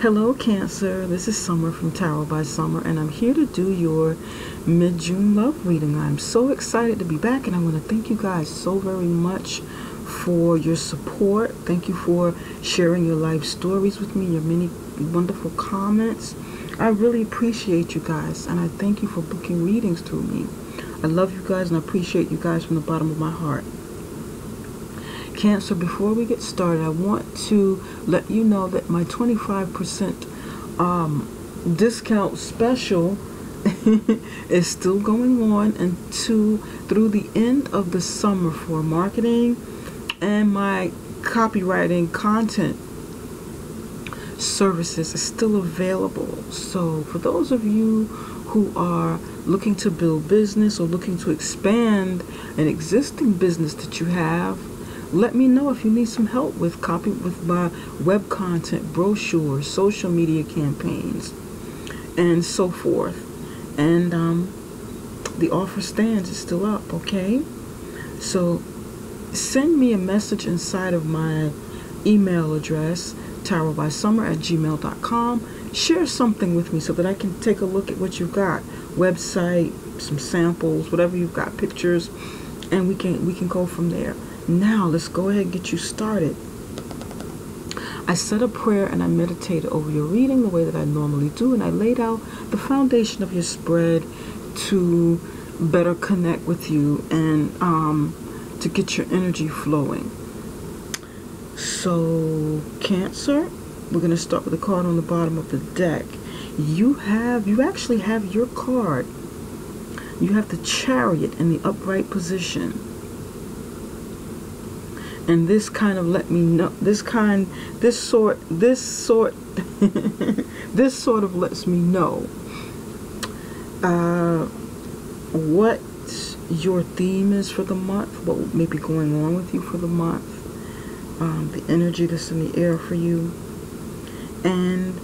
Hello Cancer, this is Summer from Tarot by Summer, and I'm here to do your mid-June love reading. I'm so excited to be back, and I want to thank you guys so very much for your support. Thank you for sharing your life stories with me, your many wonderful comments. I really appreciate you guys, and I thank you for booking readings through me. I love you guys, and I appreciate you guys from the bottom of my heart. Cancer, before we get started, I want to let you know that my 25% discount special is still going on through the end of the summer for marketing and my copywriting content services is still available. So for those of you who are looking to build business or looking to expand an existing business that you have, let me know if you need some help with my web content, brochures, social media campaigns, and so forth. And the offer stands, it's still up, okay? So send me a message inside of my email address, tarotbysummer@gmail.com. Share something with me so that I can take a look at what you've got. Website, some samples, whatever you've got, pictures, and we can go from there. Now, let's go ahead and get you started. I said a prayer and I meditated over your reading the way that I normally do, and I laid out the foundation of your spread to better connect with you and to get your energy flowing. So, Cancer, we're going to start with the card on the bottom of the deck. You actually have your card. You have the Chariot in the upright position. And this kind of let me know, this sort of lets me know what your theme is for the month, what may be going on with you for the month, the energy that's in the air for you. And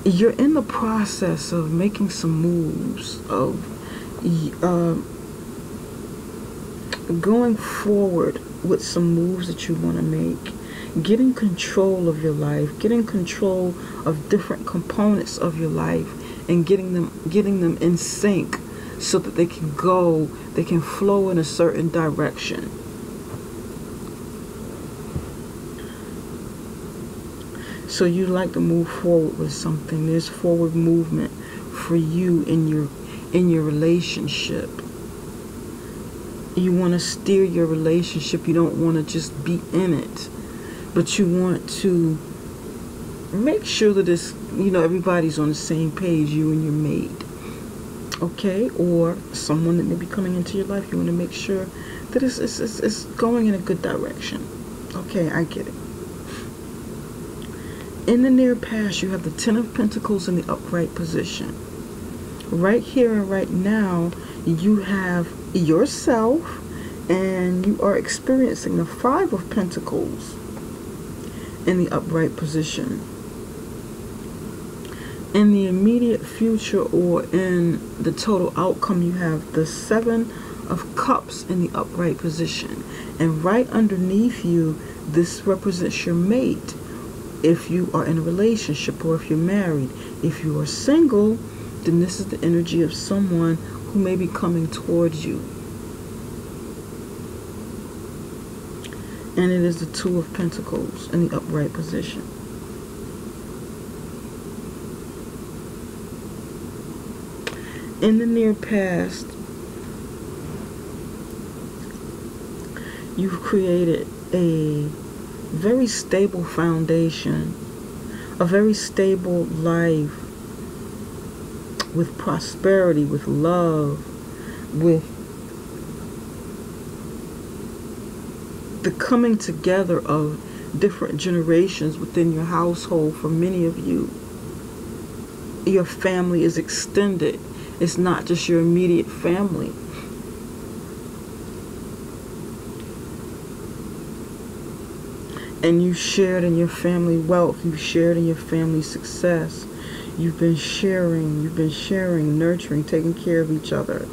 you're in the process of making some moves, of going forward with some moves that you want to make, getting control of your life, getting control of different components of your life, and getting them in sync so that they can flow in a certain direction. So you'd like to move forward with something. There's forward movement for you in your relationship. You want to steer your relationship. You don't want to just be in it, but you want to make sure that everybody's on the same page, you and your mate, okay? Or someone that may be coming into your life. You want to make sure that it's going in a good direction. Okay, I get it. In the near past, you have the Ten of Pentacles in the upright position. Right here and right now, you have yourself, and you are experiencing the Five of Pentacles in the upright position. In the immediate future, or in the total outcome, you have the Seven of Cups in the upright position. And right underneath you, this represents your mate, if you are in a relationship or if you're married. If you are single, then this is the energy of someone who may be coming towards you. And it is the Two of Pentacles in the upright position. In the near past, you've created a very stable foundation, a very stable life, with prosperity, with love, with the coming together of different generations within your household. For many of you, your family is extended. It's not just your immediate family. And you shared in your family wealth. You shared in your family success. You've been sharing, nurturing, taking care of each other.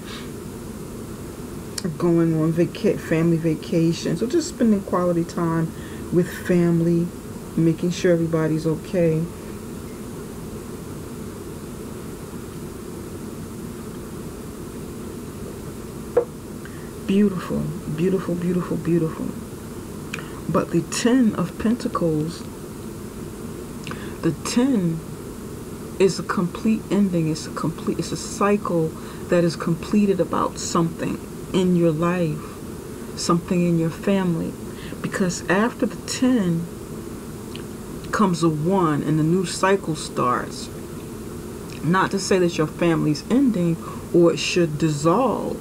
Going on family vacations, or just spending quality time with family making sure everybody's okay. Beautiful, beautiful, beautiful, beautiful. But the 10 of Pentacles, the 10 is a complete ending. It's a cycle that is completed about something in your life, something in your family. Because after the 10 comes a 1 and a new cycle starts. Not to say that your family's ending or it should dissolve.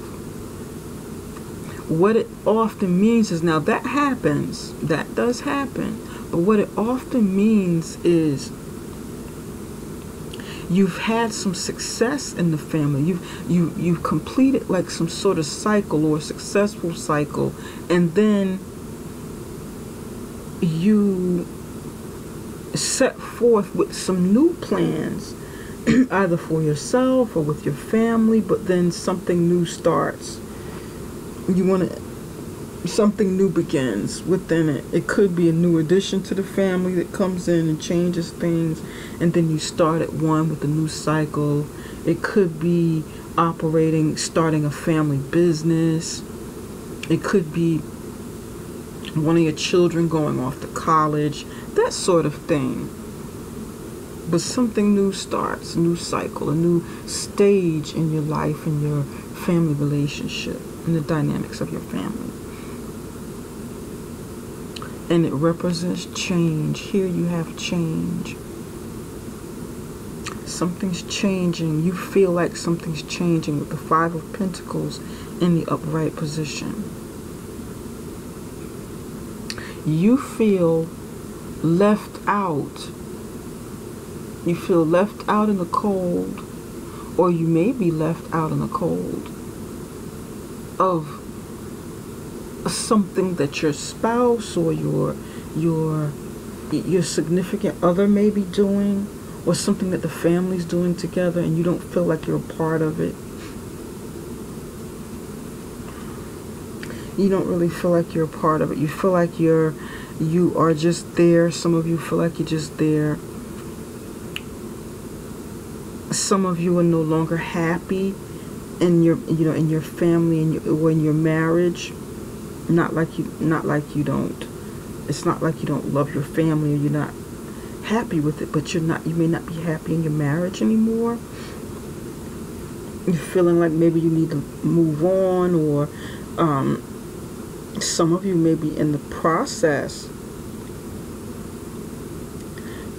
What it often means is, now that happens, that does happen, but what it often means is you've had some success in the family. You've completed like some sort of cycle or a successful cycle, and then you set forth with some new plans, either for yourself or with your family, but then something new starts. You want to, something new begins within it. It could be a new addition to the family that comes in and changes things, and then you start at one with a new cycle. It could be starting a family business. It could be one of your children going off to college, that sort of thing. But something new starts, a new cycle, a new stage in your life and your family relationship and the dynamics of your family. And it represents change. Here you have change. Something's changing. You feel like something's changing with the 5 of Pentacles in the upright position. You feel left out. You feel left out in the cold, or you may be left out in the cold of something that your spouse or your significant other may be doing, or something that the family's doing together, and you don't feel like you're a part of it. You don't really feel like you're a part of it. You feel like you are just there. Some of you feel like you're just there. Some of you are no longer happy in your family or in your marriage. Not like you don't. It's not like you don't love your family or you're not happy with it, but you may not be happy in your marriage anymore. You're feeling like maybe you need to move on, or some of you may be in the process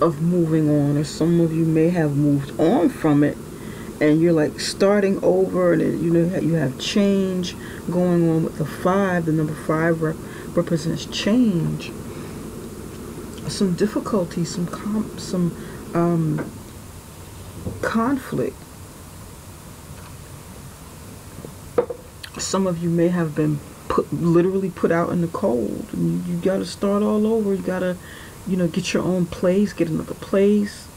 of moving on, or some of you may have moved on from it, and you're like starting over, and you have change going on with the 5. The number 5 represents change, some difficulty, some conflict. Some of you may have been literally put out in the cold, and you got to start all over. You got to get your own place, get another place.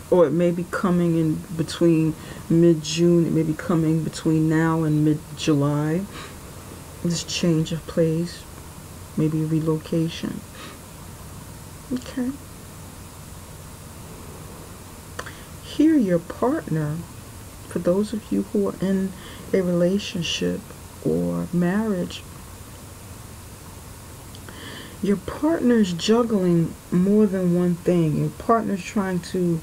Or it may be coming in between mid-June. It may be coming between now and mid-July. This change of place, maybe relocation. Okay. Here, your partner, for those of you who are in a relationship or marriage, your partner's juggling more than one thing. Your partner's trying to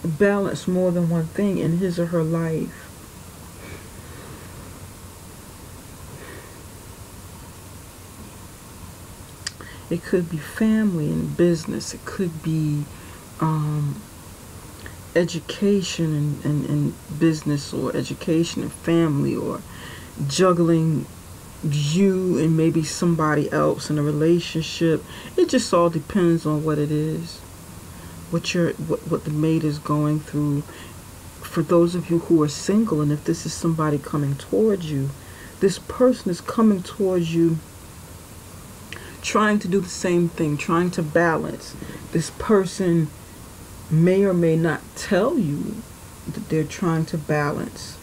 balance more than one thing in his or her life. It could be family and business. It could be education and business, or education and family, or juggling you and maybe somebody else in a relationship. It just all depends on what it is, what the mate is going through. For those of you who are single, and if this is somebody coming towards you, this person is coming towards you trying to do the same thing, trying to balance. This person may or may not tell you that they're trying to balance.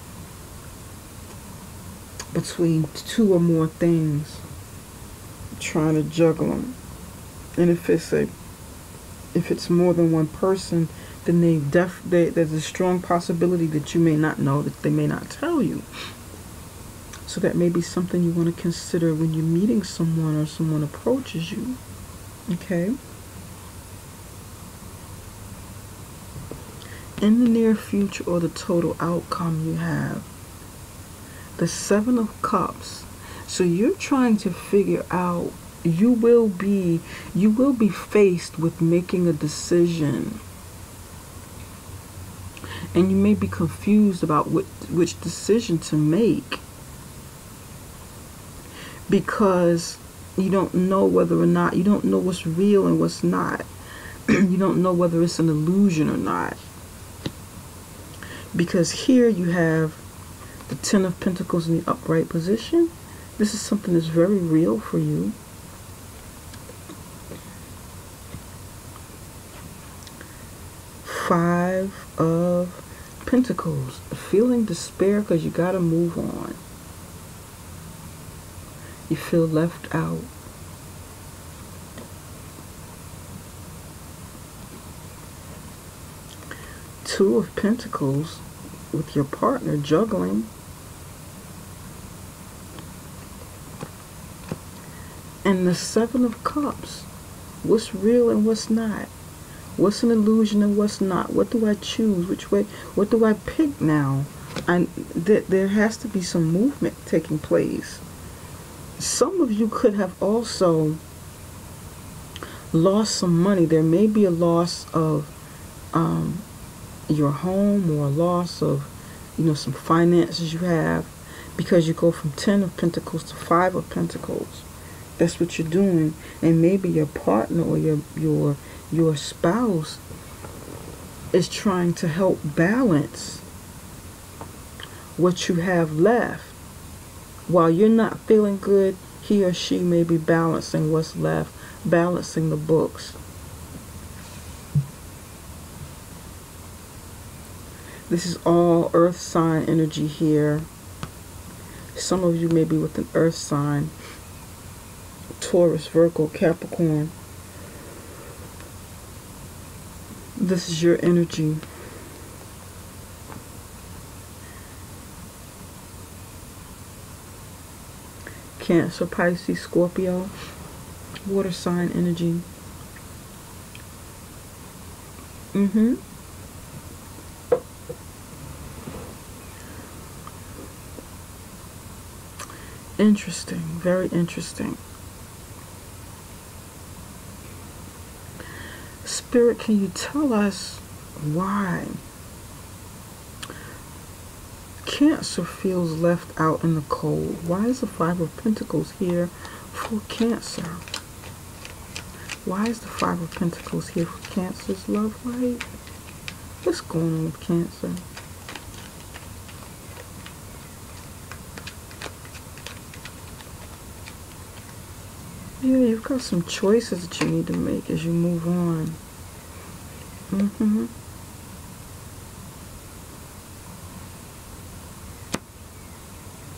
between two or more things, trying to juggle them. And if it's more than one person, then there's a strong possibility that you may not know, that they may not tell you. So that may be something you want to consider when you're meeting someone or someone approaches you. Okay? In the near future, or the total outcome, you have the Seven of Cups. So you're trying to figure out, you will be faced with making a decision. And you may be confused about which decision to make, because you don't know whether or not, you don't know what's real and what's not. You don't know whether it's an illusion or not. Because here you have the Ten of Pentacles in the upright position. This is something that's very real for you. Five of Pentacles. Feeling despair because you got to move on. You feel left out. Two of Pentacles with your partner, juggling. And the Seven of Cups. What's real and what's not? What's an illusion and what's not? What do I choose? Which way? What do I pick now? There has to be some movement taking place. Some of you could have also lost some money. There may be a loss of your home, or a loss of, some finances you have, because you go from Ten of Pentacles to Five of Pentacles. That's what you're doing. And maybe your partner or your spouse is trying to help balance what you have left. While you're not feeling good, he or she may be balancing what's left, balancing the books. This is all earth sign energy here. Some of you may be with an earth sign. Taurus, Virgo, Capricorn. This is your energy. Cancer, Pisces, Scorpio, water sign energy. Interesting, very interesting. Spirit, can you tell us why Cancer feels left out in the cold? Why is the Five of Pentacles here for Cancer? Why is the Five of Pentacles here for Cancer's love life? What's going on with Cancer? Yeah, you've got some choices that you need to make as you move on.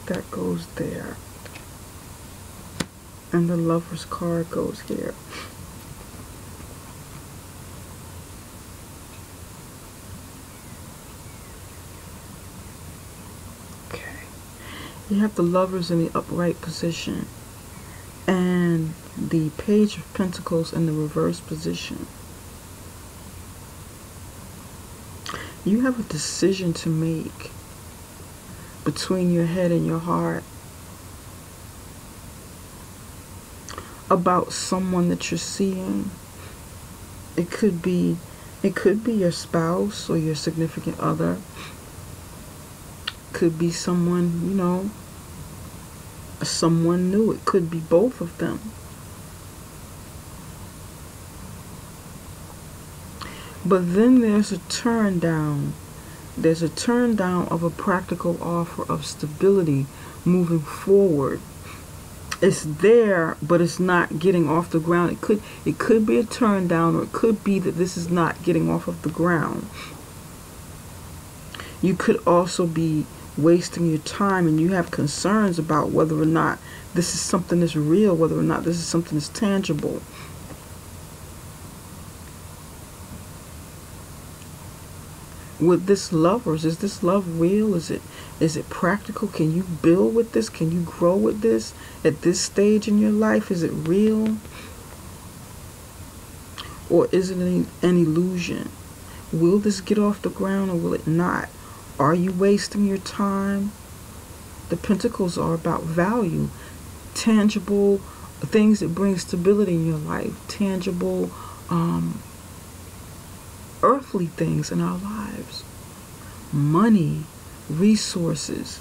That goes there. And the Lover's card goes here. Okay. You have the Lovers in the upright position. And the Page of Pentacles in the reverse position. You have a decision to make between your head and your heart about someone that you're seeing. It could be your spouse or your significant other. Could be someone, someone new. It could be both of them. But then there's a turn down. There's a turn down of a practical offer of stability moving forward. It's there, but it's not getting off the ground. It could be a turn down, or it could be that this is not getting off of the ground. You could also be wasting your time, and you have concerns about whether or not this is something that's real, whether or not this is something that's tangible. With this lovers, is this love real? Is it practical? Can you build with this? Can you grow with this at this stage in your life? Is it real? Or is it an illusion? Will this get off the ground or will it not? Are you wasting your time? The Pentacles are about value, tangible things that bring stability in your life, tangible earthly things in our lives. Money, resources,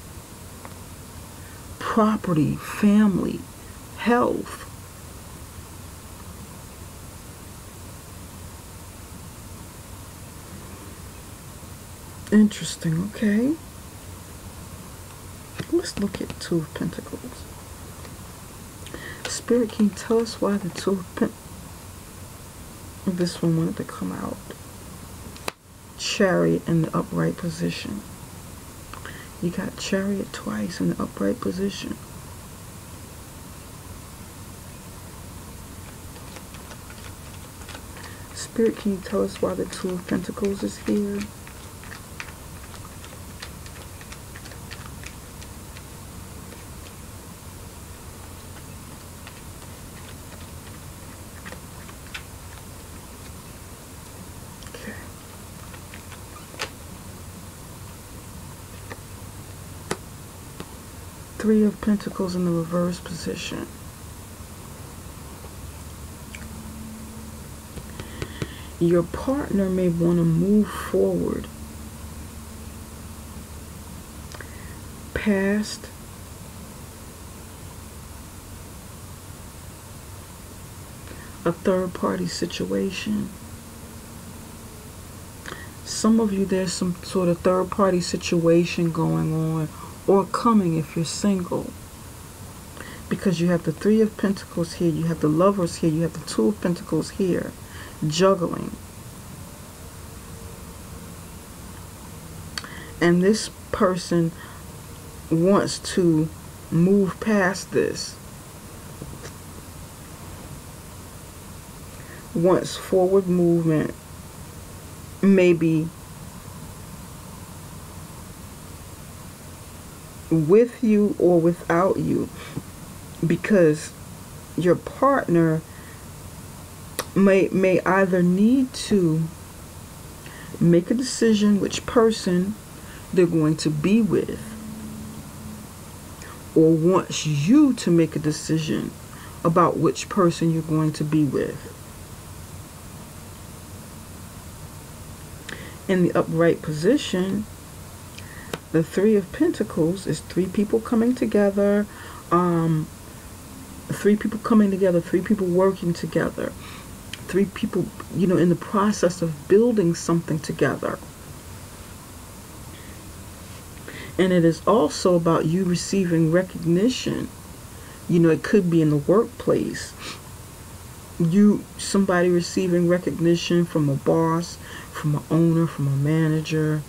property, family, health. Interesting, okay. Let's look at Two of Pentacles. Spirit, can you tell us why the Two of Pentacles? This one wanted to come out. Chariot in the upright position. You got Chariot twice in the upright position. Spirit, can you tell us why the Two of Pentacles is here? Three of Pentacles in the reverse position. Your partner may want to move forward past a third-party situation. Some of you, there's some sort of third-party situation going on, or coming if you're single, because you have the Three of Pentacles here, you have the Lovers here, you have the Two of Pentacles here, juggling. And this person wants to move past this, wants forward movement, maybe with you or without you, because your partner may either need to make a decision which person they're going to be with, or wants you to make a decision about which person you're going to be with. In the upright position, the Three of Pentacles is three people coming together, three people coming together, three people working together, three people, you know, in the process of building something together. And it is also about you receiving recognition. You know, it could be in the workplace. Somebody receiving recognition from a boss, from an owner, from a manager.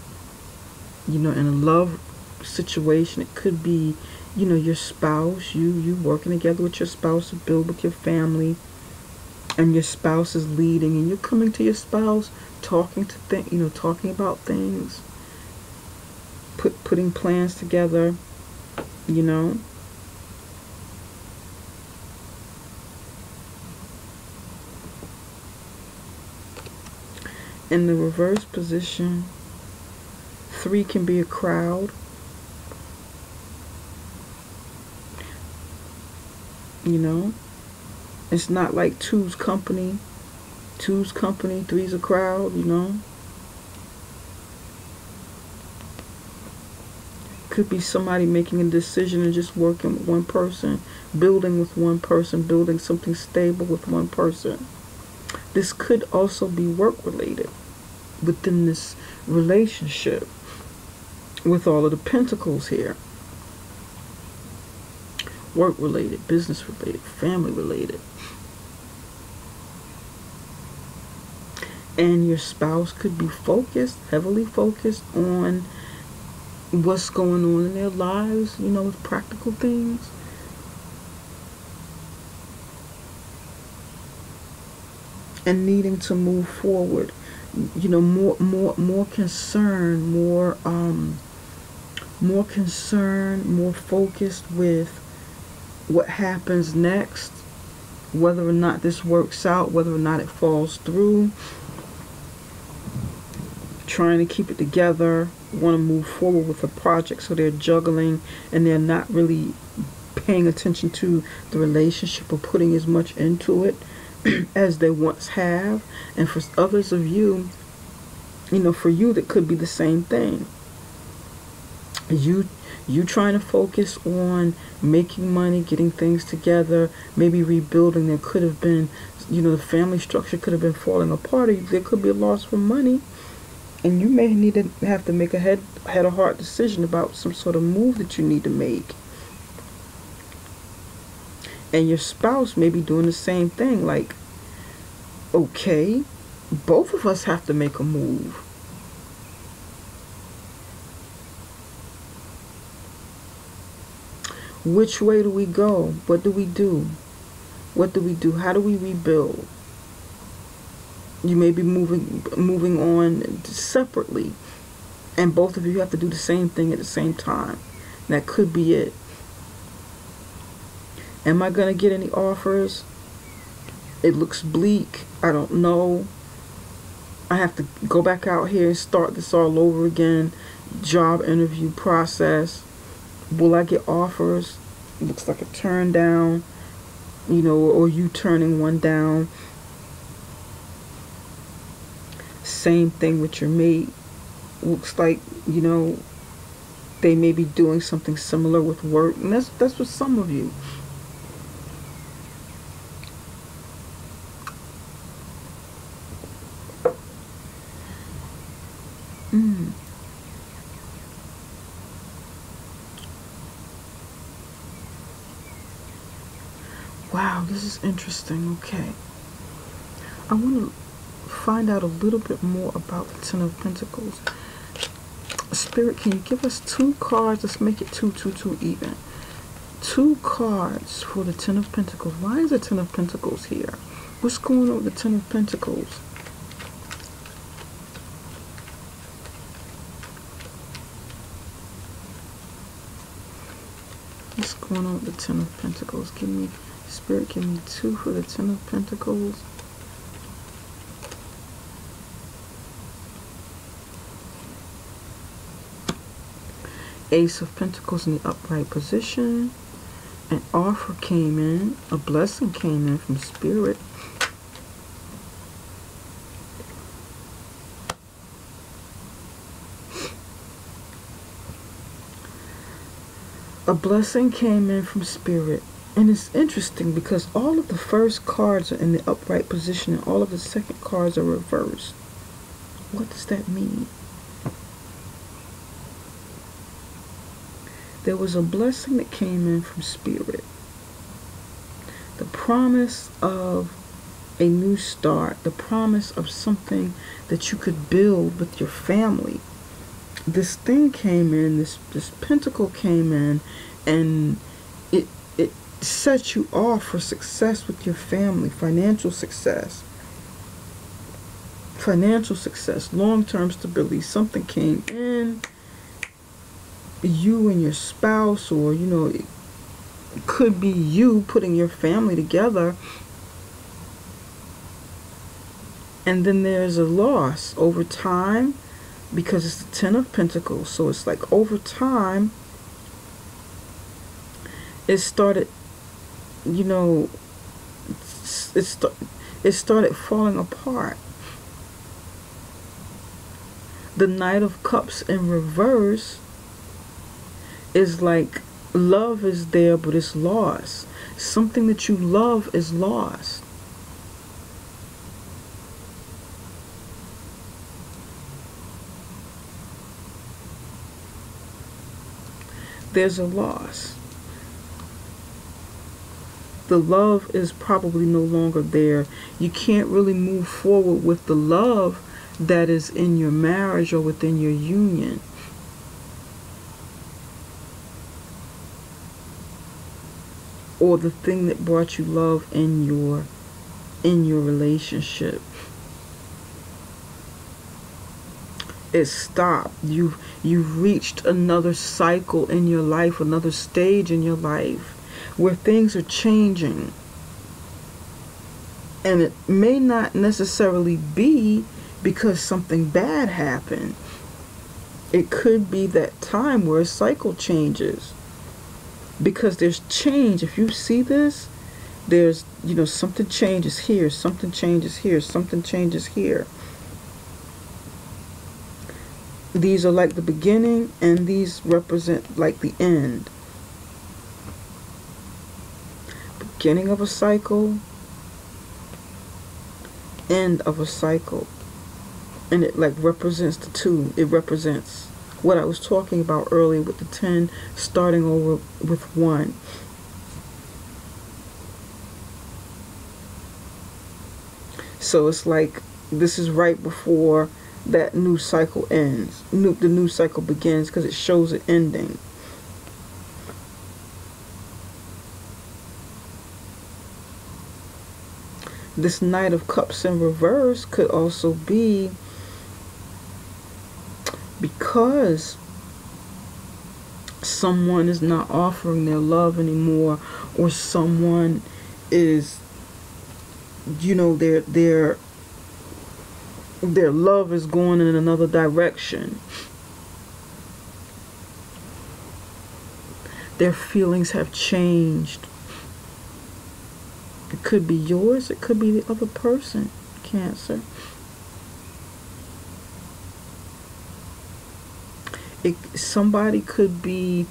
You know, in a love situation, it could be, you know, your spouse, you working together with your spouse to build with your family, and your spouse is leading, and you're coming to your spouse, talking about things, putting plans together, you know. In the reverse position, three can be a crowd. You know, it's not like two's company, three's a crowd, you know. Could be somebody making a decision and just working with one person, building with one person, building something stable with one person. This could also be work related within this relationship, with all of the Pentacles here. Work related, business related, family related. And your spouse could be focused, heavily focused on what's going on in their lives, you know, with practical things. And needing to move forward, you know, more concern, more concern, more focused with what happens next, whether or not this works out, whether or not it falls through. Trying to keep it together, want to move forward with a project, so they're juggling and they're not really paying attention to the relationship or putting as much into it as they once have. And for others of you, you know, for you that could be the same thing. You trying to focus on making money, getting things together, maybe rebuilding. There could have been, you know, the family structure could have been falling apart, or there could be a loss for money, and you may need to have to make a head of heart decision about some sort of move that you need to make. And your spouse may be doing the same thing, like, okay, both of us have to make a move. Which way do we go? What do we do? What do we do? How do we rebuild? You may be moving on separately, and both of you have to do the same thing at the same time. That could be it. Am I going to get any offers? It looks bleak. I don't know. I have to go back out here and start this all over again. Job interview process. Will I get offers? It looks like a turn down, you know, or you turning one down. Same thing with your mate. Looks like, you know, they may be doing something similar with work, and that's for some of you. Wow, this is interesting. Okay. I want to find out a little bit more about the Ten of Pentacles. Spirit, can you give us 2 cards? Let's make it 2, 2, 2 even. 2 cards for the Ten of Pentacles. Why is the Ten of Pentacles here? What's going on with the Ten of Pentacles? What's going on with the Ten of Pentacles? Give me, Spirit, give me 2 for the Ten of Pentacles. Ace of Pentacles in the upright position. An offer came in. A blessing came in from Spirit. A blessing came in from Spirit. And it's interesting because all of the first cards are in the upright position and all of the second cards are reversed. What does that mean? There was a blessing that came in from Spirit. The promise of a new start. The promise of something that you could build with your family. This thing came in, this pentacle came in, and it set you off for success with your family. Financial success. Financial success. Long-term stability. Something came in. You and your spouse, or, you know, it could be you putting your family together, and then there's a loss over time because it's the Ten of Pentacles. So it's like over time it started, you know, it started falling apart. The Knight of Cups in reverse is like love is there, but it's lost. Something that you love is lost. There's a loss. The love is probably no longer there. You can't really move forward with the love that is in your marriage or within your union. or the thing that brought you love in your relationship. It stopped. You've reached another cycle in your life, another stage in your life where things are changing. And it may not necessarily be because something bad happened. It could be that time where a cycle changes. Because there's change. If you see this, there's, something changes here, something changes here, something changes here. These are like the beginning, and these represent like the end. Beginning of a cycle, end of a cycle. And it like represents the two. It represents what I was talking about earlier with the 10 starting over with 1. So it's like this is right before that new cycle ends. The new cycle begins because it shows it ending. This Knight of Cups in reverse could also be because someone is not offering their love anymore, or someone is, their love is going in another direction. Their feelings have changed. It could be yours, it could be the other person, Cancer. Somebody could be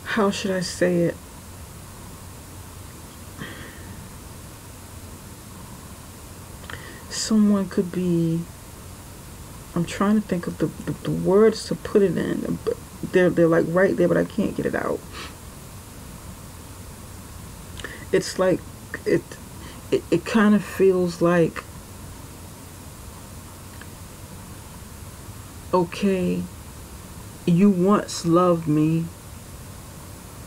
how should I say it? Someone could be, I'm trying to think of the words to put it in. They're like right there, but I can't get it out. It's like it kind of feels like, okay, you once loved me,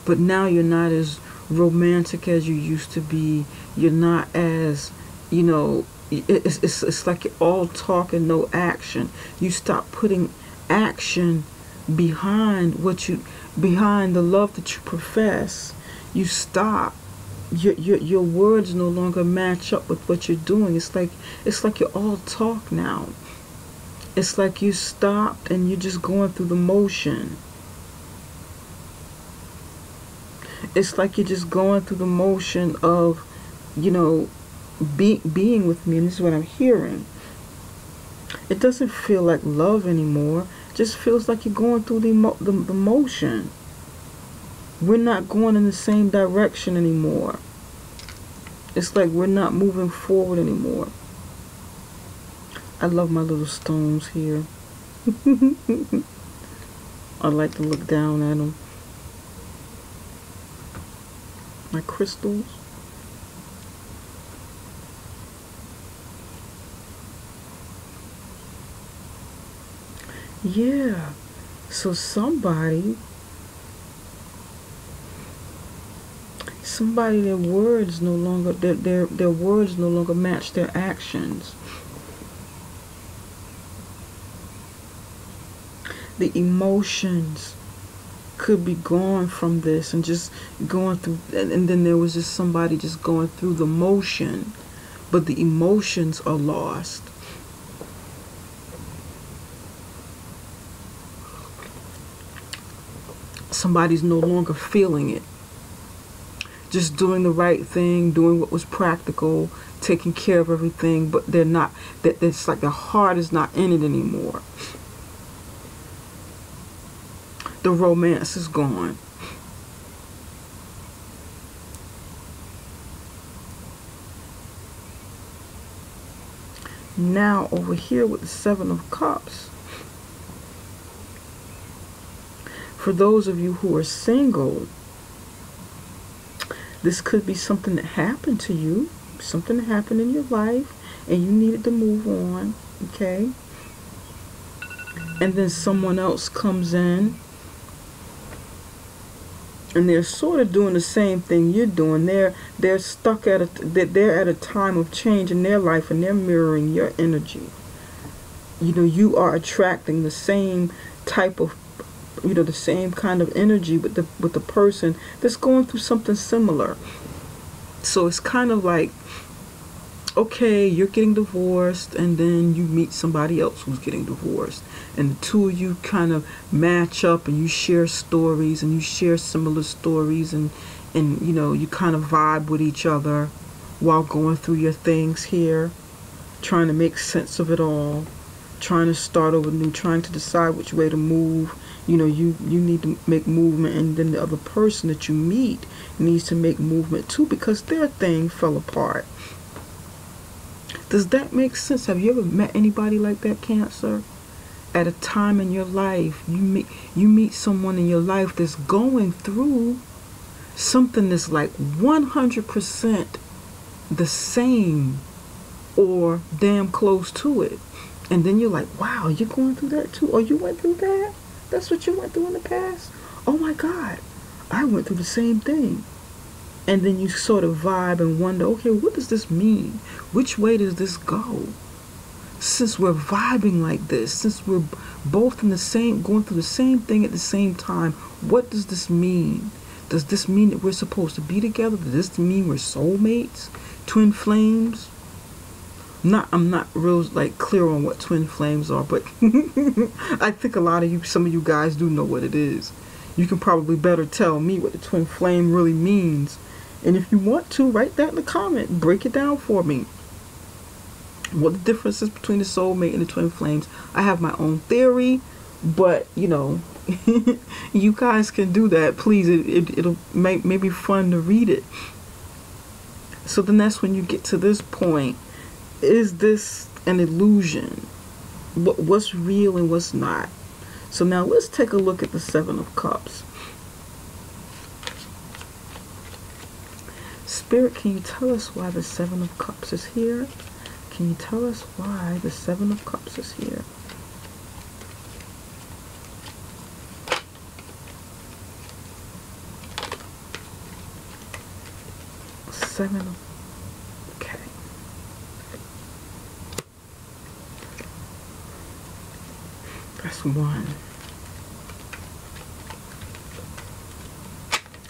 but now you're not as romantic as you used to be. You're not as, it's like you're all talk and no action. You stop putting action behind behind the love that you profess. You stop. Your words no longer match up with what you're doing. It's like you're all talk now. It's like you stopped and you're just going through the motion. It's like you're just going through the motion of, being with me, and this is what I'm hearing. It doesn't feel like love anymore. It just feels like you're going through the motion. We're not going in the same direction anymore. It's like we're not moving forward anymore. I love my little stones here. I like to look down at them. My crystals. Yeah. So somebody, their words no longer, their words no longer match their actions. The emotions could be gone from this and just going through, and then there was just somebody just going through the motion, but the emotions are lost. Somebody's no longer feeling it. Just doing the right thing, doing what was practical, taking care of everything, but they're not, it's like their heart is not in it anymore. The romance is gone. Now over here with the 7 of Cups, for those of you who are single, this could be something that happened to you, something that happened in your life, and you needed to move on, okay? and then someone else comes in, and they're sort of doing the same thing you're doing. They're stuck at they're at a time of change in their life, and they're mirroring your energy. You know, you are attracting the same type of, you know, the same kind of energy with the person that's going through something similar. So it's kind of like, okay, you're getting divorced, and then you meet somebody else who's getting divorced, and the two of you kind of match up, and you share stories, and you share similar stories, and you know, you kind of vibe with each other while going through your things here, trying to make sense of it all, trying to start over new, trying to decide which way to move. You know, you need to make movement, and then the other person that you meet needs to make movement too, because their thing fell apart. Does that make sense? Have you ever met anybody like that, Cancer? At a time in your life, you meet someone in your life that's going through something that's like 100% the same or damn close to it. And then you're like, wow, you're going through that too? Or you went through that? That's what you went through in the past? Oh my God, I went through the same thing. And then you sort of vibe and wonder, okay, what does this mean? Which way does this go? Since we're vibing like this, since we're both in the same, going through the same thing at the same time, what does this mean? Does this mean that we're supposed to be together? Does this mean we're soulmates? Twin flames? I'm not real like clear on what twin flames are, but I think some of you guys do know what it is. You can probably better tell me what the twin flame really means. And if you want to, write that in the comment. Break it down for me. What the difference is between the soulmate and the twin flames. I have my own theory, but you know, you guys can do that. Please, it'll make maybe fun to read it. So then that's when you get to this point. Is this an illusion? What's real and what's not? So now let's take a look at the Seven of Cups. Spirit, can you tell us why the Seven of Cups is here? Can you tell us why the Seven of Cups is here? Seven of... Okay. That's one.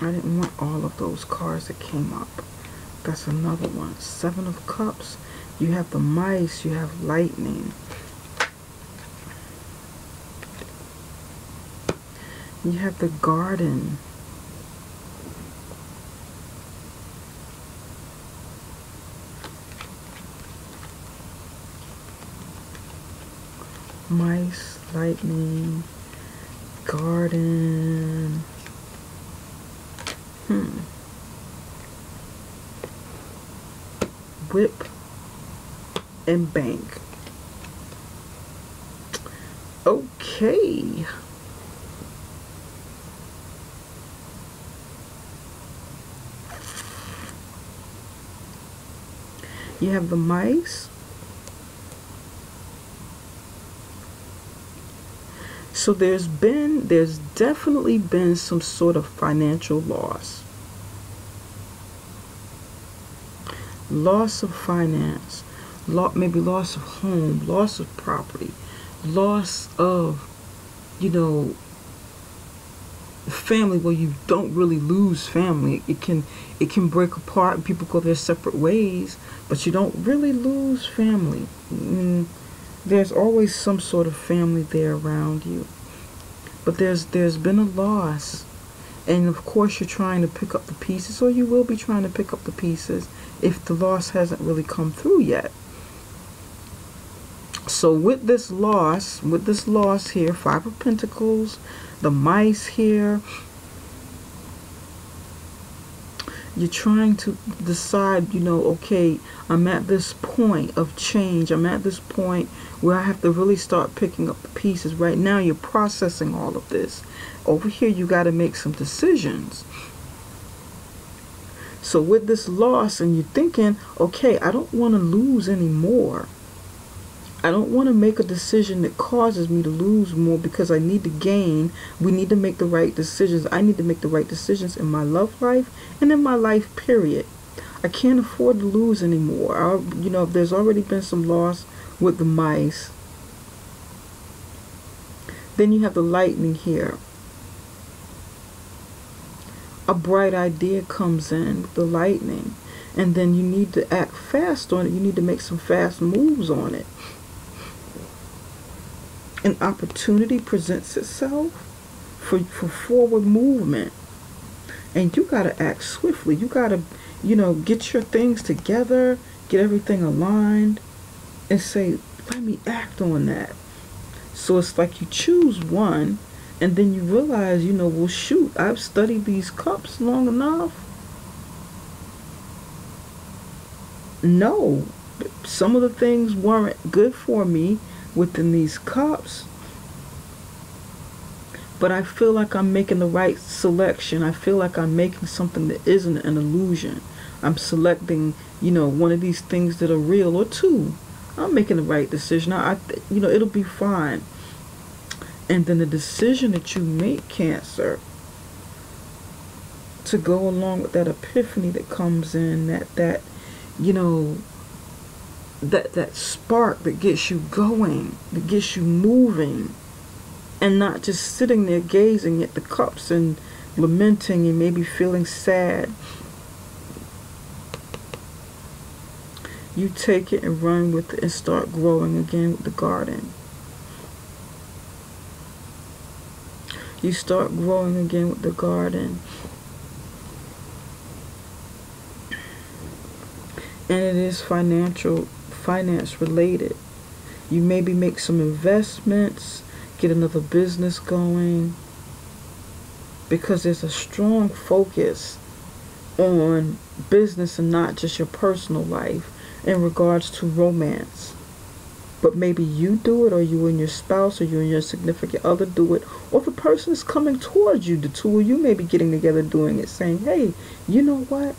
I didn't want all of those cards that came up. That's another one. Seven of Cups. You have the mice. You have lightning. You have the garden. Mice, lightning, garden. Whip and bank. Okay. You have the mice. So there's definitely been some sort of financial loss. Loss of finance, maybe loss of home, loss of property, loss of, you know, family. Well, you don't really lose family. It can break apart and people go their separate ways, but you don't really lose family. There's always some sort of family there around you. But there's been a loss. And of course you're trying to pick up the pieces, or you will be trying to pick up the pieces if the loss hasn't really come through yet. So with this loss here, Five of Pentacles, the mice here, you're trying to decide, you know, okay, I'm at this point of change. I'm at this point where I have to really start picking up the pieces. Right now you're processing all of this. Over here you got to make some decisions. So with this loss, and you're thinking, okay, I don't want to lose anymore. I don't want to make a decision that causes me to lose more because I need to gain. We need to make the right decisions. I need to make the right decisions in my love life and in my life, period. I can't afford to lose anymore. There's already been some loss with the mice. Then you have the lightning here. A bright idea comes in with the lightning. And then you need to act fast on it. You need to make some fast moves on it. An opportunity presents itself for forward movement. And you got to act swiftly. You got to, get your things together, get everything aligned, and say, let me act on that. So it's like you choose one, and then you realize, well, shoot, I've studied these cups long enough. No, some of the things weren't good for me within these cups, but I feel like I'm making the right selection. I feel like I'm making something that isn't an illusion. I'm selecting, one of these things that are real, or two. I'm making the right decision. It'll be fine. And then the decision that you make, Cancer, to go along with that epiphany that comes in, that spark that gets you going, that gets you moving, and not just sitting there gazing at the cups and lamenting and maybe feeling sad. You take it and run with it and start growing again with the garden. You start growing again with the garden. And it is finance related. You maybe make some investments, get another business going, because there's a strong focus on business and not just your personal life in regards to romance. But maybe you do it, or you and your spouse, or you and your significant other do it, or the person is coming towards you, the two of you may be getting together doing it, saying, hey, you know what?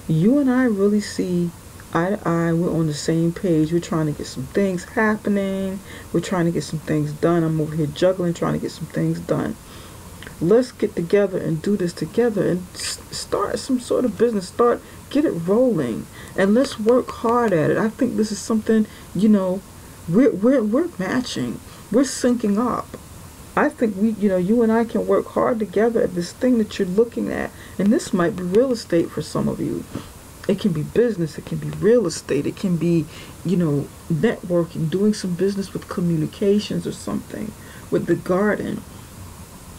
You and I really see eye to eye. We're on the same page. We're trying to get some things happening. We're trying to get some things done. I'm over here juggling, trying to get some things done. Let's get together and do this together and start some sort of business. Get it rolling, and let's work hard at it. I think this is something, we're matching. We're syncing up. I think you and I can work hard together at this thing that you're looking at. And this might be real estate for some of you. It can be business. It can be real estate. It can be, networking, doing some business with communications or something, with the garden,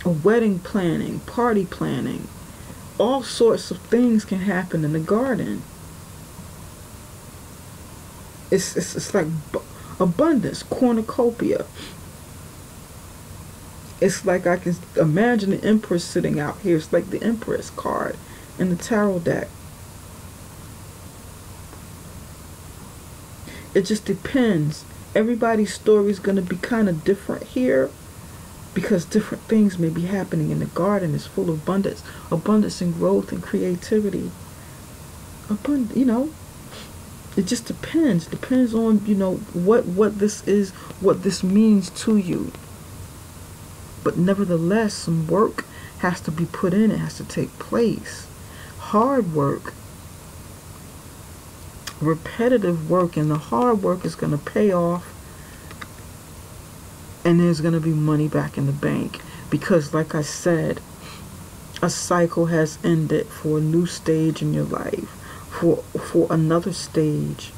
or wedding planning, party planning. All sorts of things can happen in the garden. It's like abundance, cornucopia. It's like I can imagine the Empress sitting out here. It's like the Empress card in the tarot deck. It just depends. Everybody's story is going to be kind of different here, because different things may be happening in the garden. It's full of abundance and growth and creativity. It just depends. Depends on, what this is, what this means to you. But nevertheless, some work has to be put in. It has to take place. Hard work. Repetitive work, and the hard work is going to pay off, and there's going to be money back in the bank, because like I said, a cycle has ended for a new stage in your life, for another stage,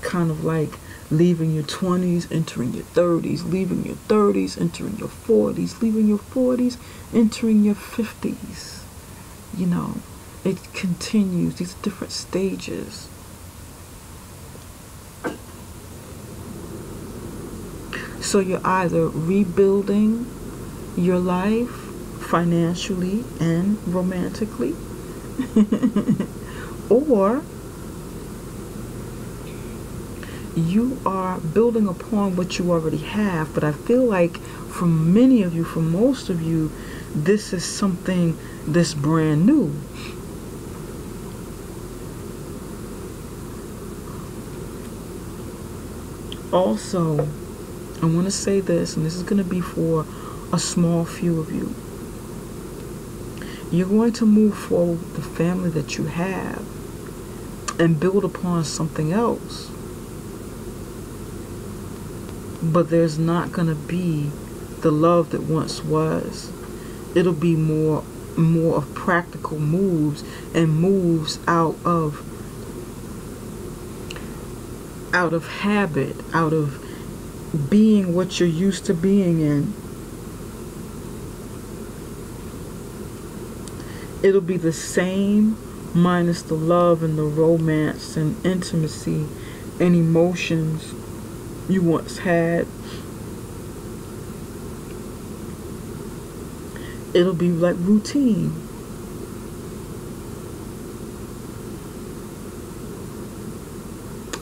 kind of like leaving your 20s, entering your 30s, leaving your 30s, entering your 40s, leaving your 40s, entering your 50s. It continues, these different stages. So you're either rebuilding your life financially and romantically, or you are building upon what you already have. But I feel like for many of you, for most of you, this is something that's brand new. Also, I want to say this, and this is going to be for a small few of you. You're going to move forward with the family that you have and build upon something else. But there's not going to be the love that once was. It'll be more of practical moves, and moves out of habit, out of being what you're used to being in. It'll be the same, minus the love and the romance and intimacy and emotions you once had. It'll be like routine.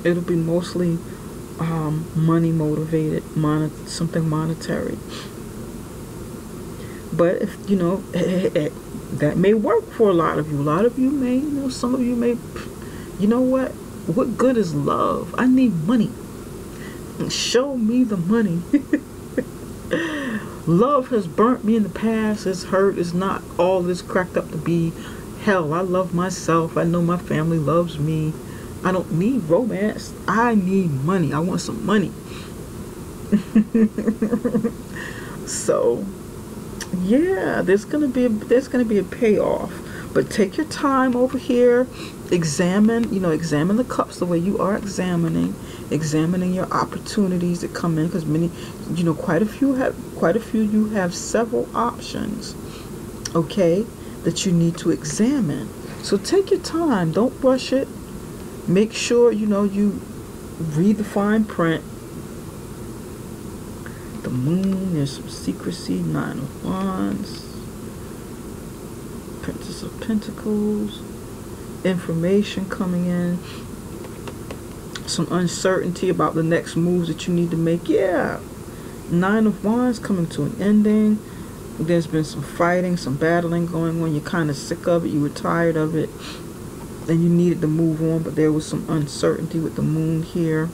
It'll be mostly money motivated, something monetary. But if you know, that may work for a lot of you. A lot of you may, some of you may. You know what? What good is love? I need money. Show me the money. Love has burnt me in the past. It's hurt. It's not all this cracked up to be. Hell, I love myself. I know my family loves me. I don't need romance. I need money. I want some money. So, yeah, there's gonna be a payoff. But take your time over here. Examine the cups the way you are examining your opportunities that come in, because many, quite a few you have several options, okay, that you need to examine. So take your time. Don't rush it. Make sure you read the fine print. The moon, there's some secrecy. 9 of Wands, Princess of Pentacles, information coming in, some uncertainty about the next moves that you need to make. Yeah, 9 of Wands coming to an ending. There's been some fighting, some battling going on. You're kind of sick of it. You were tired of it, and you needed to move on, but there was some uncertainty with the moon here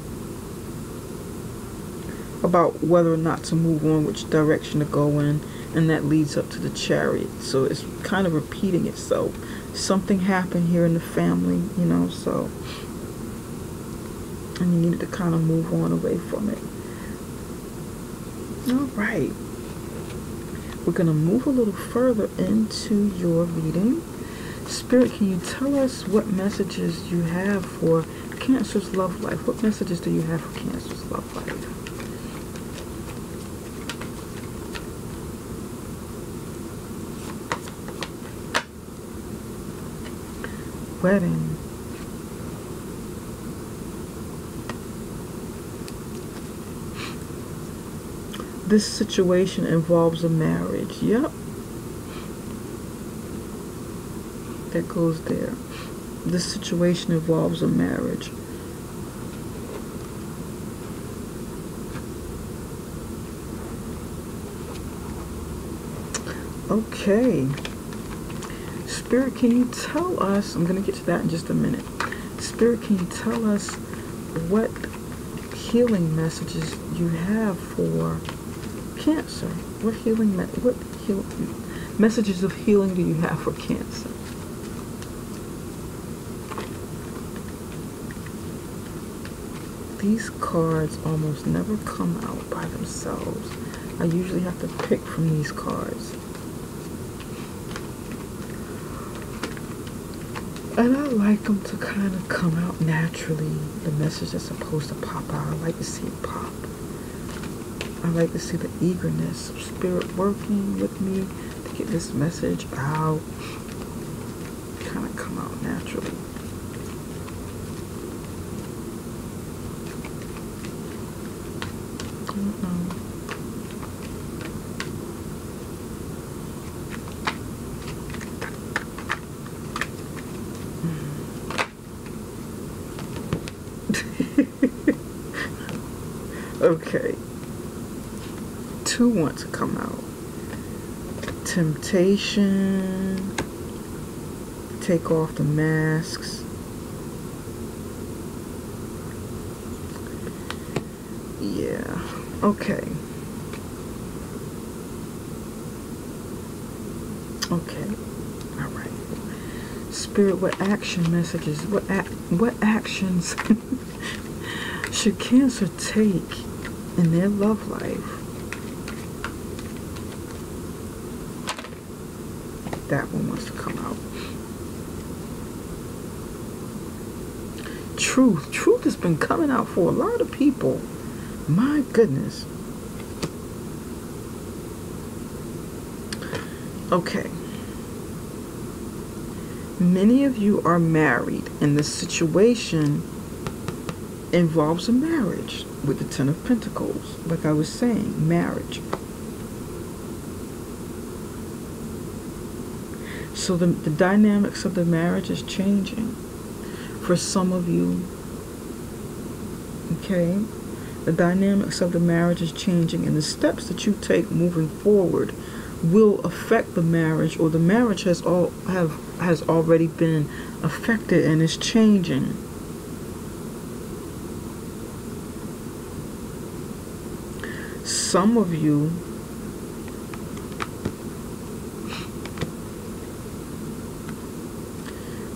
about whether or not to move on, which direction to go in, and that leads up to the Chariot. So it's kind of repeating itself. Something happened here in the family, so, and you needed to kind of move on away from it. All right, we're going to move a little further into your reading. Spirit, can you tell us what messages you have for Cancer's love life? What messages do you have for Cancer's love life? Wedding. This situation involves a marriage. Yep. That goes there. This situation involves a marriage. Okay. Spirit, can you tell us, I'm going to get to that in just a minute. Spirit, can you tell us what healing messages you have for Cancer? What messages of healing do you have for Cancer? These cards almost never come out by themselves. I usually have to pick from these cards. And I like them to kind of come out naturally. The message that's supposed to pop out, I like to see it pop. I like to see the eagerness of Spirit working with me to get this message out. Kind of come out naturally. Okay. 2 want to come out. Temptation. Take off the masks. Yeah. Okay. Okay. All right. Spirit, what action messages? What actions should Cancer take in their love life? That one wants to come out. Truth. Truth has been coming out for a lot of people. My goodness. Okay. Many of you are married, and this situation involves a marriage with the Ten of Pentacles. Like I was saying, marriage. So the dynamics of the marriage is changing. For some of you, okay, the dynamics of the marriage is changing, and the steps that you take moving forward will affect the marriage, or the marriage has already been affected and is changing. Some of you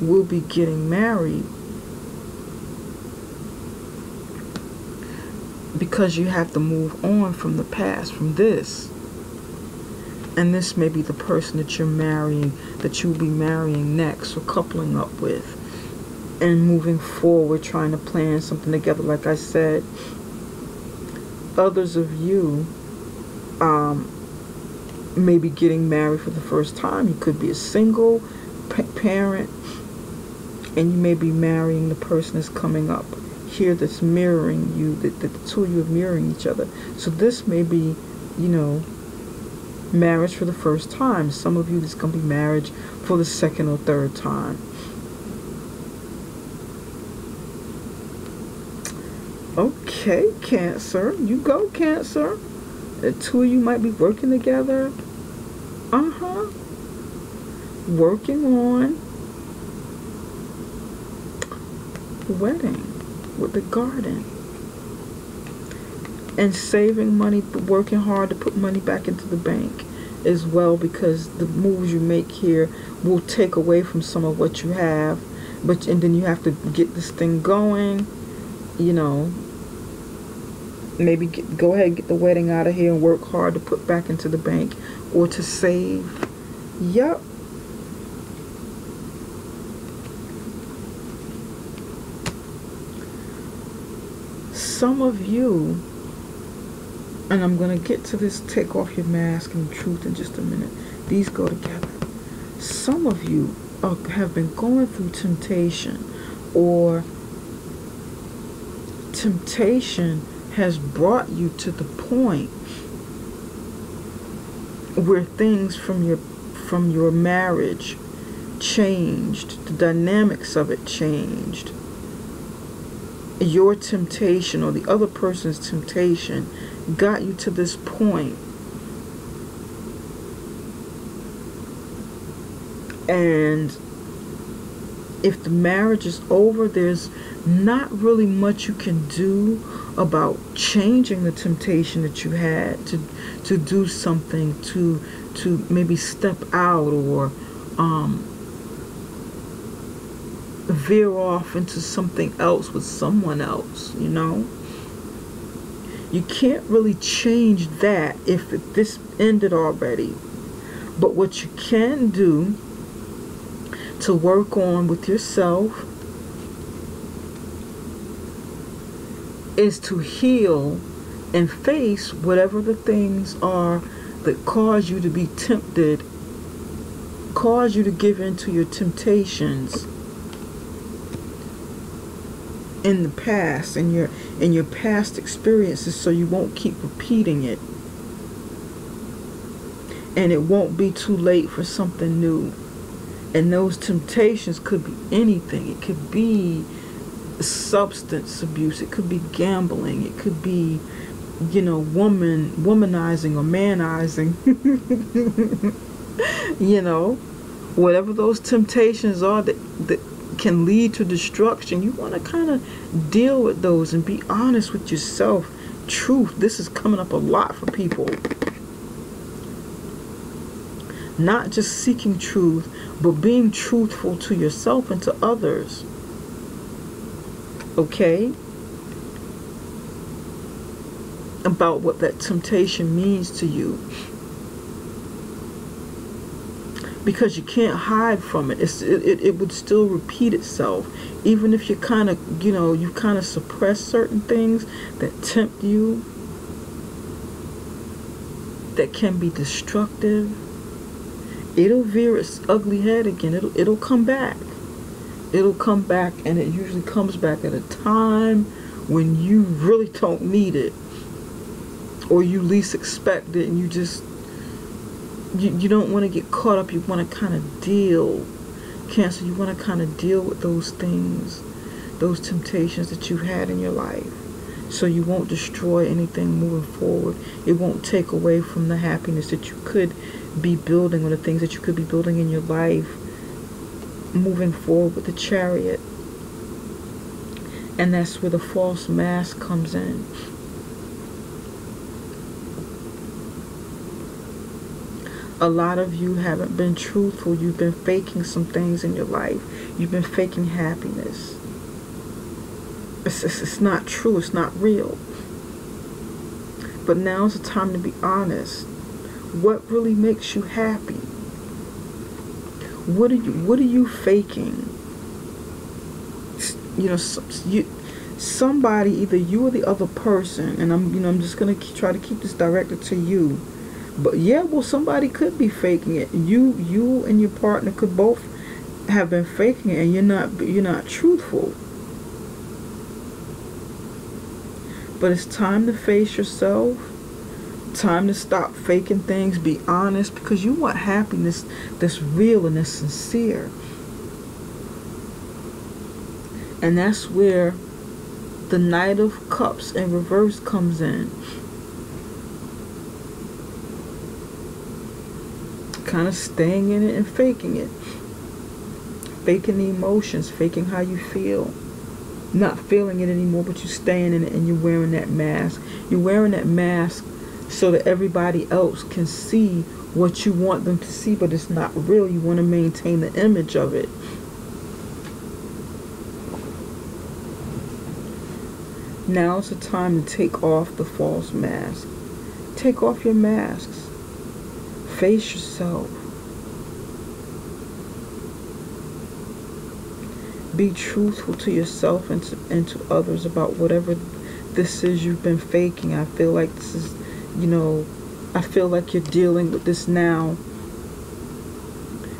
will be getting married because you have to move on from the past, from this. And this may be the person that you're marrying, that you'll be marrying next, or coupling up with, and moving forward, trying to plan something together. Like I said, others of you may be getting married for the first time. You could be a single parent, and you may be marrying the person that's coming up here, that's mirroring you, that the two of you are mirroring each other. So this may be, you know, marriage for the first time. Some of you, this going to be marriage for the second or third time. Okay, Cancer. You go, Cancer. The two of you might be working together. Working on wedding with the garden. And saving money, working hard to put money back into the bank as well, because the moves you make here will take away from some of what you have. And then you have to get this thing going, you know. Maybe go ahead and get the wedding out of here and work hard to put back into the bank or to save. Yep. Some of you, and I'm going to get to this take off your mask and truth in just a minute. These go together. Some of you have been going through temptation, or temptation has brought you to the point where things from your marriage changed. The dynamics of it changed. Your temptation, or the other person's temptation, got you to this point. And if the marriage is over, there's not really much you can do about changing the temptation that you had to do something, to maybe step out, or veer off into something else with someone else, you know. You can't really change that if this ended already. But what you can do to work on with yourself is to heal and face whatever the things are that cause you to be tempted, cause you to give in to your temptations in the past, in your past experiences, so you won't keep repeating it, and it won't be too late for something new. And those temptations could be anything. It could be substance abuse, it could be gambling, it could be, you know, womanizing or manizing. You know, whatever those temptations are that can lead to destruction, you want to kind of deal with those and be honest with yourself truth. This is coming up a lot for people. Not just seeking truth, but being truthful to yourself and to others. Okay? About what that temptation means to you. Because you can't hide from it. It would still repeat itself. Even if you kind of, you kind of suppress certain things that tempt you, that can be destructive, it'll veer its ugly head again. It'll come back. It'll come back, and it usually comes back at a time when you really don't need it, or you least expect it, and you just you don't want to get caught up. You want to kind of deal, Cancer, you want to kind of deal with those things, those temptations that you've had in your life, so you won't destroy anything moving forward. It won't take away from the happiness that you could be building, or the things that you could be building in your life moving forward with the Chariot. And that's where the false mask comes in. A lot of you haven't been truthful. You've been faking some things in your life. You've been faking happiness. It's not true. It's not real. But now's the time to be honest. What really makes you happy? What are you faking? Somebody, either you or the other person, and I'm just gonna try to keep this directed to you. But yeah, well, somebody could be faking it. You and your partner could both have been faking it, and you're not truthful. But it's time to face yourself. Time to stop faking things. Be honest, because you want happiness that's real and that's sincere. And that's where the Knight of Cups in reverse comes in. Kind of staying in it and faking it. Faking the emotions, faking how you feel. Not feeling it anymore, but you're staying in it, and you're wearing that mask. You're wearing that mask so that everybody else can see what you want them to see, but it's not real. You want to maintain the image of it. Now's the time to take off the false mask. Take off your masks. Face yourself. Be truthful to yourself and to others about whatever this is you've been faking. I feel like this is, I feel like you're dealing with this now.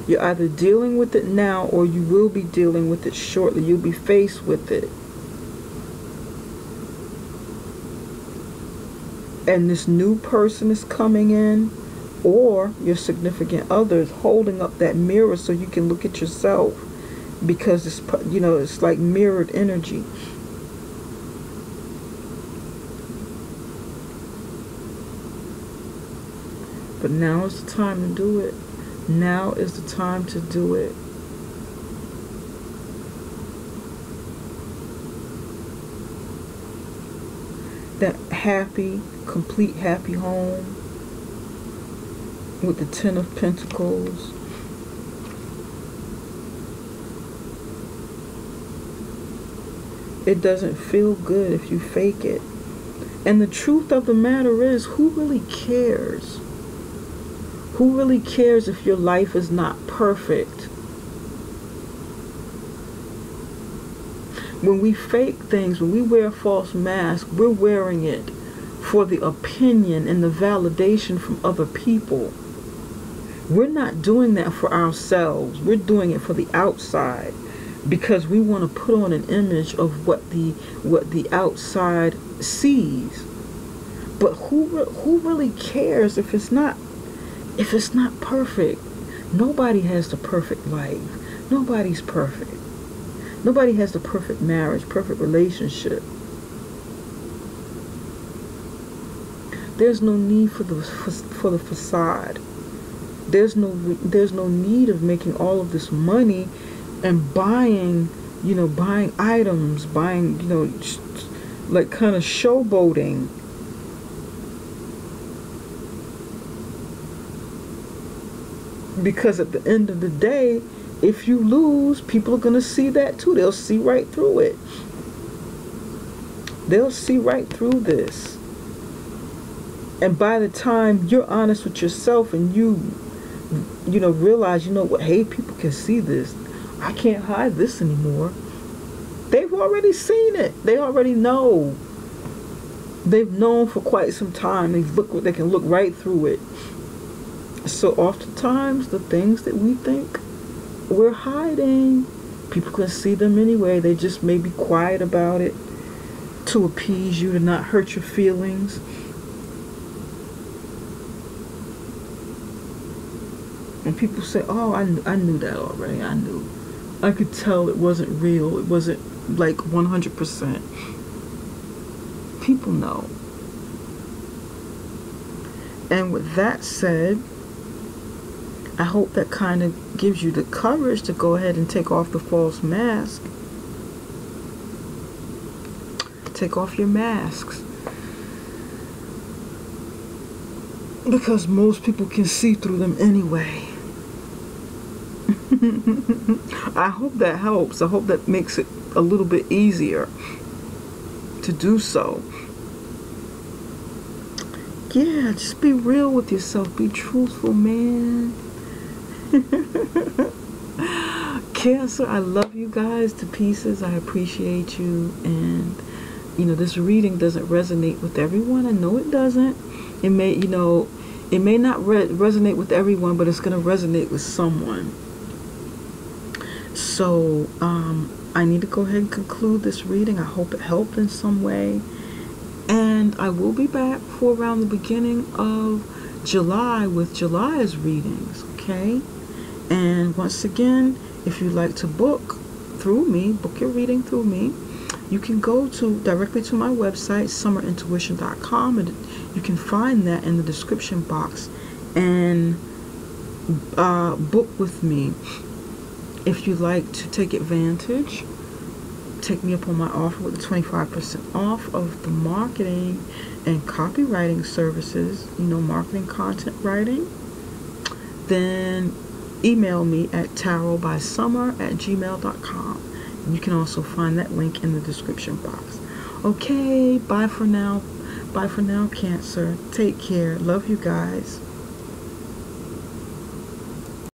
You're either dealing with it now, or you will be dealing with it shortly. You'll be faced with it. And this new person is coming in, or your significant other is holding up that mirror so you can look at yourself, because it's, it's like mirrored energy. But now is the time to do it. Now is the time to do it. That happy, complete happy home with the Ten of Pentacles. It doesn't feel good if you fake it. And the truth of the matter is, who really cares? Who really cares if your life is not perfect? When we fake things, when we wear a false mask, we're wearing it for the opinion and the validation from other people. We're not doing that for ourselves. We're doing it for the outside, because we want to put on an image of what the outside sees. But who really cares if it's not perfect? Nobody has the perfect life. Nobody's perfect. Nobody has the perfect marriage, perfect relationship. There's no need for the facade. There's no need of making all of this money and buying items, like kind of showboating Because at the end of the day, if you lose, people are going to see that too. They'll see right through it. They'll see right through this. And by the time you're honest with yourself and you know, realize, you know what, hey, people can see this. I can't hide this anymore. They've already seen it. They already know. They've known for quite some time. They can look right through it. So oftentimes, the things that we think we're hiding, people can see them anyway. They just may be quiet about it to appease you, to not hurt your feelings. And people say, oh, I knew that already. I knew. I could tell it wasn't real. It wasn't like 100%. People know. And with that said, I hope that kind of gives you the courage to go ahead and take off the false mask. Take off your masks. Because most people can see through them anyway. I hope that helps. I hope that makes it a little bit easier to do so. Yeah, just be real with yourself. Be truthful, man. Cancer, I love you guys to pieces. I appreciate you. And, you know, this reading doesn't resonate with everyone. I know it doesn't. It may, you know, it may not resonate with everyone, but it's going to resonate with someone. So, I need to go ahead and conclude this reading. I hope it helped in some way. And I will be back for around the beginning of July with July's readings, okay? And once again, if you'd like to book through me, book your reading through me, you can go directly to my website, summerintuition.com, and you can find that in the description box, and book with me. If you'd like to take advantage, take me up on my offer with the 25% off of the marketing and copywriting services, you know, marketing, content writing, then email me at tarotbysummer@gmail.com. You can also find that link in the description box. Okay, bye for now. Bye for now, Cancer. Take care. Love you guys.